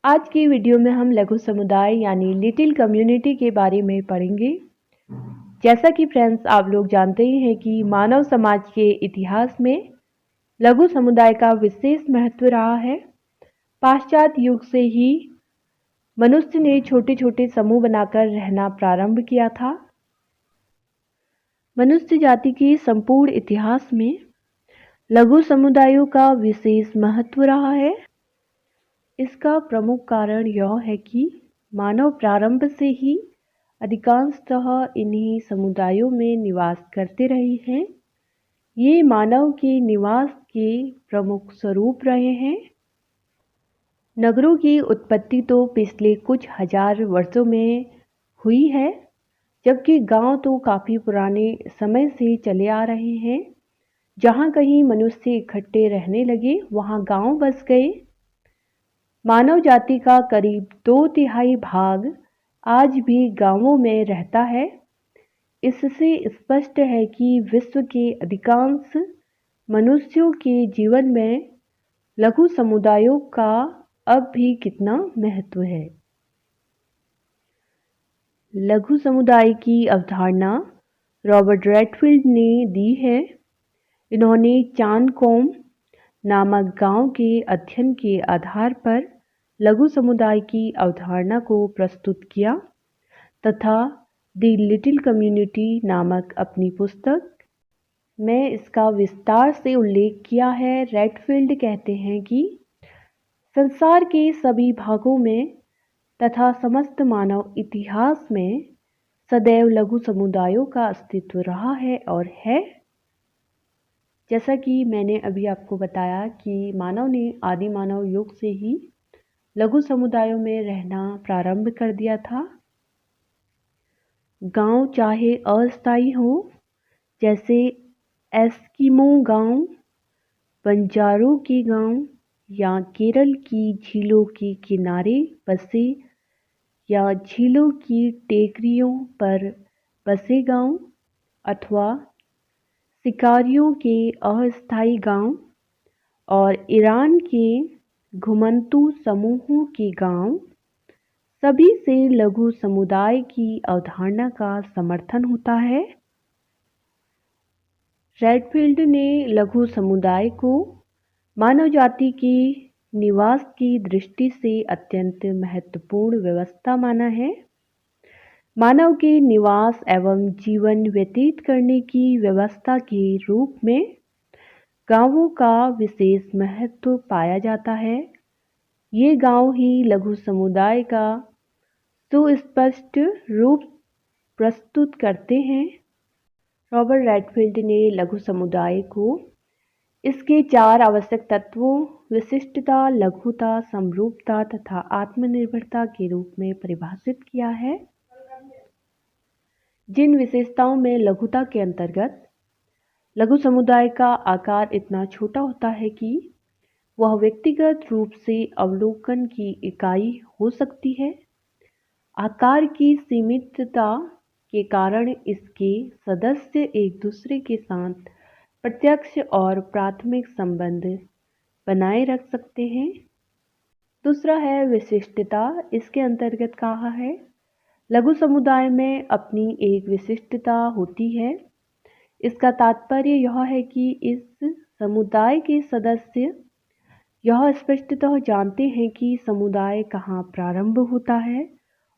आज की वीडियो में हम लघु समुदाय यानी लिटिल कम्युनिटी के बारे में पढ़ेंगे। जैसा कि फ्रेंड्स आप लोग जानते ही हैं कि मानव समाज के इतिहास में लघु समुदाय का विशेष महत्व रहा है। पाश्चात्य युग से ही मनुष्य ने छोटे छोटे समूह बनाकर रहना प्रारंभ किया था। मनुष्य जाति के संपूर्ण इतिहास में लघु समुदायों का विशेष महत्व रहा है। इसका प्रमुख कारण यह है कि मानव प्रारंभ से ही अधिकांशतः इन्हीं समुदायों में निवास करते रहे हैं। ये मानव के निवास के प्रमुख स्वरूप रहे हैं। नगरों की उत्पत्ति तो पिछले कुछ हजार वर्षों में हुई है, जबकि गांव तो काफ़ी पुराने समय से चले आ रहे हैं। जहाँ कहीं मनुष्य इकट्ठे रहने लगे वहाँ गांव बस गए। मानव जाति का करीब 2/3 भाग आज भी गांवों में रहता है। इससे स्पष्ट है कि विश्व के अधिकांश मनुष्यों के जीवन में लघु समुदायों का अब भी कितना महत्व है। लघु समुदाय की अवधारणा रॉबर्ट रेडफील्ड ने दी है। इन्होंने चानकोम नामक गांव के अध्ययन के आधार पर लघु समुदाय की अवधारणा को प्रस्तुत किया तथा द लिटिल कम्युनिटी नामक अपनी पुस्तक में इसका विस्तार से उल्लेख किया है। रेडफील्ड कहते हैं कि संसार के सभी भागों में तथा समस्त मानव इतिहास में सदैव लघु समुदायों का अस्तित्व रहा है और है। जैसा कि मैंने अभी आपको बताया कि मानव ने आदि मानव युग से ही लघु समुदायों में रहना प्रारंभ कर दिया था। गांव चाहे अस्थायी हो, जैसे एस्किमो गांव, बंजारों के गांव या केरल की झीलों के किनारे बसे या झीलों की टेकरियों पर बसे गांव, अथवा शिकारियों के अस्थायी गांव और ईरान के घुमंतू समूहों के गांव, सभी से लघु समुदाय की अवधारणा का समर्थन होता है। रेडफील्ड ने लघु समुदाय को मानव जाति की निवास की दृष्टि से अत्यंत महत्वपूर्ण व्यवस्था माना है। मानव के निवास एवं जीवन व्यतीत करने की व्यवस्था के रूप में गांवों का विशेष महत्व पाया जाता है। ये गांव ही लघु समुदाय का सुस्पष्ट रूप प्रस्तुत करते हैं। रॉबर्ट रेडफील्ड ने लघु समुदाय को इसके 4 आवश्यक तत्वों विशिष्टता, लघुता, समरूपता तथा आत्मनिर्भरता के रूप में परिभाषित किया है। जिन विशेषताओं में लघुता के अंतर्गत लघु समुदाय का आकार इतना छोटा होता है कि वह व्यक्तिगत रूप से अवलोकन की इकाई हो सकती है। आकार की सीमितता के कारण इसके सदस्य एक दूसरे के साथ प्रत्यक्ष और प्राथमिक संबंध बनाए रख सकते हैं। दूसरा है विशिष्टता। इसके अंतर्गत कहा है लघु समुदाय में अपनी एक विशिष्टता होती है। इसका तात्पर्य यह है कि इस समुदाय के सदस्य यह स्पष्टतः जानते हैं कि समुदाय कहाँ प्रारंभ होता है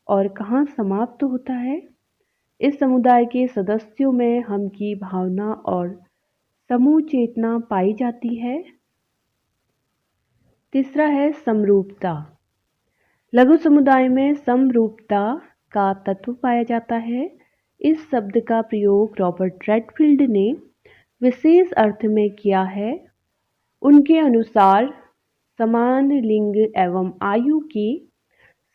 और कहाँ समाप्त होता है। इस समुदाय के सदस्यों में हम की भावना और समूह चेतना पाई जाती है। तीसरा है समरूपता। लघु समुदाय में समरूपता का तत्व पाया जाता है। इस शब्द का प्रयोग रॉबर्ट रेडफील्ड ने विशेष अर्थ में किया है। उनके अनुसार समान लिंग एवं आयु के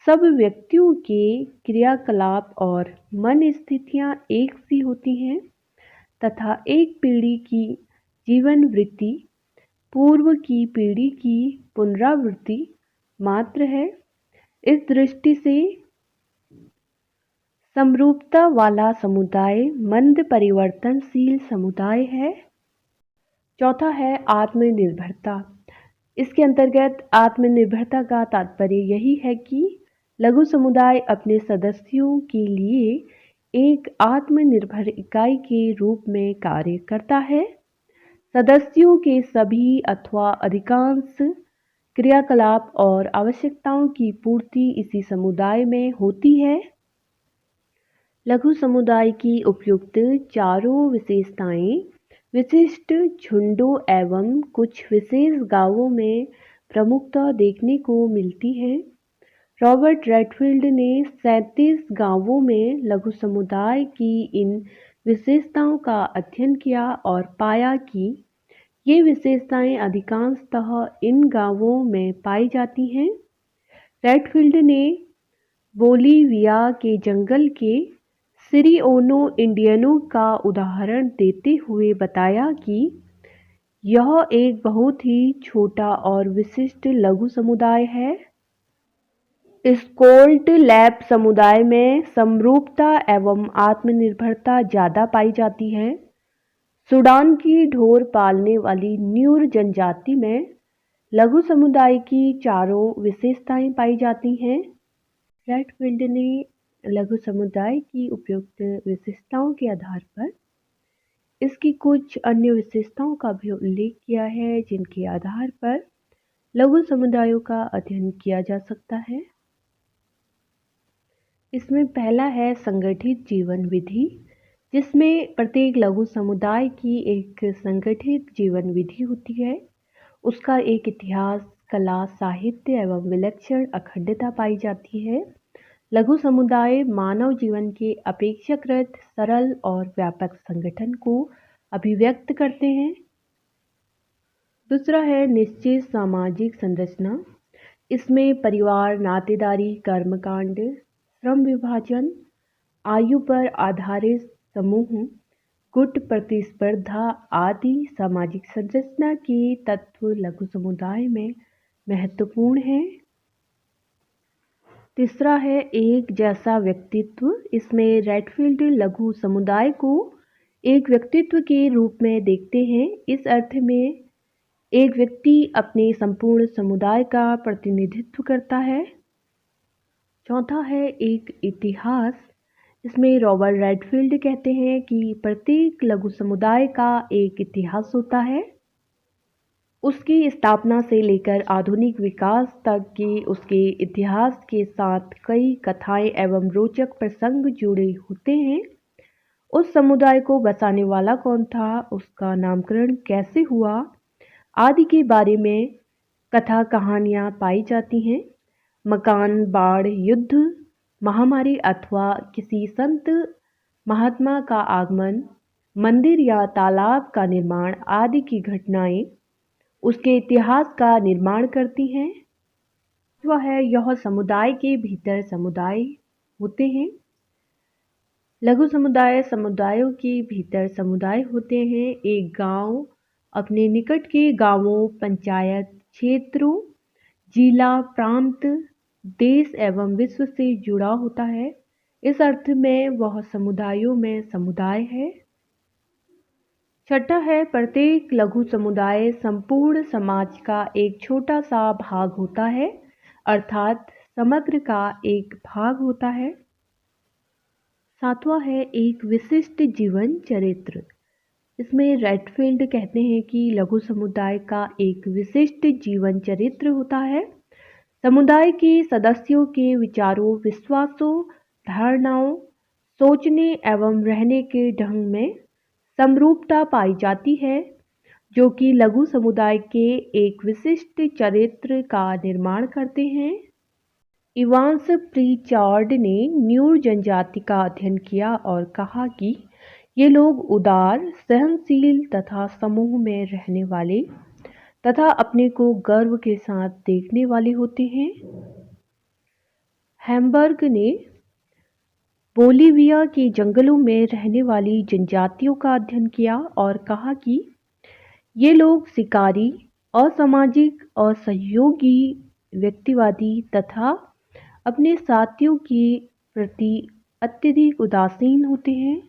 सब व्यक्तियों के क्रियाकलाप और मन स्थितियां एक सी होती हैं तथा एक पीढ़ी की जीवन वृत्ति पूर्व की पीढ़ी की पुनरावृत्ति मात्र है। इस दृष्टि से समरूपता वाला समुदाय मंद परिवर्तनशील समुदाय है। चौथा है आत्मनिर्भरता। इसके अंतर्गत आत्मनिर्भरता का तात्पर्य यही है कि लघु समुदाय अपने सदस्यों के लिए एक आत्मनिर्भर इकाई के रूप में कार्य करता है। सदस्यों के सभी अथवा अधिकांश क्रियाकलाप और आवश्यकताओं की पूर्ति इसी समुदाय में होती है। लघु समुदाय की उपयुक्त चारों विशेषताएं विशिष्ट झुंडों एवं कुछ विशेष गांवों में प्रमुखतः देखने को मिलती हैं। रॉबर्ट रेडफील्ड ने 37 गांवों में लघु समुदाय की इन विशेषताओं का अध्ययन किया और पाया कि ये विशेषताएं अधिकांशतः इन गांवों में पाई जाती हैं। रेडफील्ड ने बोलीविया के जंगल के सिरिओनो इंडियनों का उदाहरण देते हुए बताया कि यह एक बहुत ही छोटा और विशिष्ट लघु समुदाय है। स्कोल्ट लैब समुदाय में समरूपता एवं आत्मनिर्भरता ज़्यादा पाई जाती है। सूडान की ढोर पालने वाली न्यूर जनजाति में लघु समुदाय की चारों विशेषताएं पाई जाती हैं। रेडफील्ड ने लघु समुदाय की उपयुक्त विशेषताओं के आधार पर इसकी कुछ अन्य विशेषताओं का भी उल्लेख किया है, जिनके आधार पर लघु समुदायों का अध्ययन किया जा सकता है। इसमें पहला है संगठित जीवन विधि, जिसमें प्रत्येक लघु समुदाय की एक संगठित जीवन विधि होती है। उसका एक इतिहास, कला, साहित्य एवं विलक्षण अखंडता पाई जाती है। लघु समुदाय मानव जीवन के अपेक्षाकृत सरल और व्यापक संगठन को अभिव्यक्त करते हैं। दूसरा है निश्चित सामाजिक संरचना। इसमें परिवार, नातेदारी, कर्मकांड, श्रम विभाजन, आयु पर आधारित समूह, गुट प्रतिस्पर्धा आदि सामाजिक संरचना के तत्व लघु समुदाय में महत्वपूर्ण हैं। तीसरा है एक जैसा व्यक्तित्व। इसमें रेडफील्ड लघु समुदाय को एक व्यक्तित्व के रूप में देखते हैं। इस अर्थ में एक व्यक्ति अपने संपूर्ण समुदाय का प्रतिनिधित्व करता है। चौथा है एक इतिहास। इसमें रॉबर्ट रेडफील्ड कहते हैं कि प्रत्येक लघु समुदाय का एक इतिहास होता है। उसकी स्थापना से लेकर आधुनिक विकास तक के उसके इतिहास के साथ कई कथाएं एवं रोचक प्रसंग जुड़े होते हैं। उस समुदाय को बसाने वाला कौन था, उसका नामकरण कैसे हुआ आदि के बारे में कथा कहानियां पाई जाती हैं। मकान, बाढ़, युद्ध, महामारी अथवा किसी संत महात्मा का आगमन, मंदिर या तालाब का निर्माण आदि की घटनाएं उसके इतिहास का निर्माण करती हैं। वह है यह समुदाय के भीतर समुदाय होते हैं। लघु समुदाय समुदायों के भीतर समुदाय होते हैं। एक गांव अपने निकट के गांवों, पंचायत, क्षेत्रों, जिला, प्रांत, देश एवं विश्व से जुड़ा होता है। इस अर्थ में वह समुदायों में समुदाय है। छठा है प्रत्येक लघु समुदाय संपूर्ण समाज का एक छोटा सा भाग होता है, अर्थात समग्र का एक भाग होता है। सातवां है एक विशिष्ट जीवन चरित्र। इसमें रेडफील्ड कहते हैं कि लघु समुदाय का एक विशिष्ट जीवन चरित्र होता है। समुदाय के सदस्यों के विचारों, विश्वासों, धारणाओं, सोचने एवं रहने के ढंग में समरूपता पाई जाती है, जो कि लघु समुदाय के एक विशिष्ट चरित्र का निर्माण करते हैं। इवांस प्रीचार्ड ने न्यूर जनजाति का अध्ययन किया और कहा कि ये लोग उदार, सहनशील तथा समूह में रहने वाले तथा अपने को गर्व के साथ देखने वाले होते हैं। हैम्बर्ग ने बोलीविया के जंगलों में रहने वाली जनजातियों का अध्ययन किया और कहा कि ये लोग शिकारी, असामाजिक, असहयोगी, व्यक्तिवादी तथा अपने साथियों के प्रति अत्यधिक उदासीन होते हैं।